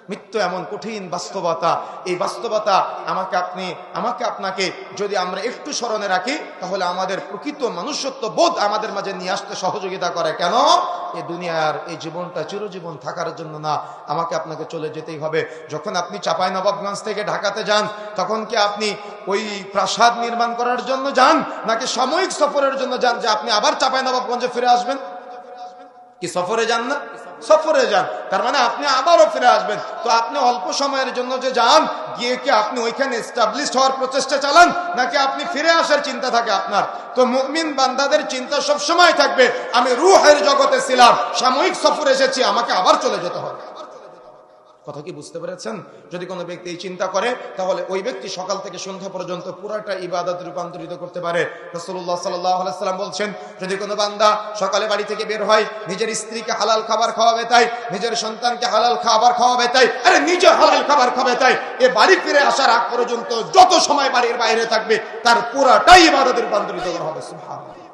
মৃত্যু এমন কঠিন বাস্তবতা, এই বাস্তবতা আমাকে আপনাকে যদি আমরা একটু স্মরণে রাখি, তাহলে আমাদের প্রকৃত মনুষ্যত্ব বোধ আমাদের মাঝে নিয়ে আসতে সহযোগিতা করে। কেন? এই দুনিয়ার এই জীবনটা চিরজীবন থাকার জন্য না, আমাকে আপনাকে চলে যেতেই হবে। যখন আপনি চাঁপাইনবাবগঞ্জ থেকে ঢাকাতে যান, তখন কি আপনি ওই প্রাসাদ নির্মাণ করার জন্য যান, নাকি সাময়িক সফরের জন্য যান যে আপনি আবার চাঁপাইনবাবগঞ্জে ফিরে আসবেন? কি সফরে যান না? সফরে যান, তার মানে আপনি আবারও ফিরে আসবেন। তো আপনি অল্প সময়ের জন্য যে যান, গিয়ে কি আপনি ওইখানে এস্টাবলিশ হওয়ার প্রচেষ্টা চালান, নাকি আপনি ফিরে আসার চিন্তা থাকে আপনার? তো মুমিন বান্দাদের চিন্তা সব সময় থাকবে, আমি রূহের জগতে ছিলাম, সাময়িক সফরে এসেছি, আমাকে আবার চলে যেতে হবে। কথা কি বুঝতে পেরেছেন? যদি কোনো ব্যক্তি এই চিন্তা করে, তাহলে ওই ব্যক্তি সকাল থেকে সন্ধ্যা পর্যন্ত পুরাটা ইবাদতে রূপান্তরিত করতে পারে। রাসূলুল্লাহ সাল্লাল্লাহু আলাইহি ওয়াসাল্লাম বলছেন, যদি কোনো বান্দা সকালে বাড়ি থেকে বের হয়, নিজের স্ত্রীকে হালাল খাবার খাওয়াবে তাই, নিজের সন্তানকে হালাল খাবার খাওয়াবে তাই, আরে নিজে হালাল খাবার খাবে তাই, এ বাড়ি ফিরে আসার আগ পর্যন্ত যত সময় বাড়ির বাইরে থাকবে, তার পুরাটাই ইবাদতে রূপান্তরিত হবে। সুবহানাল্লাহ।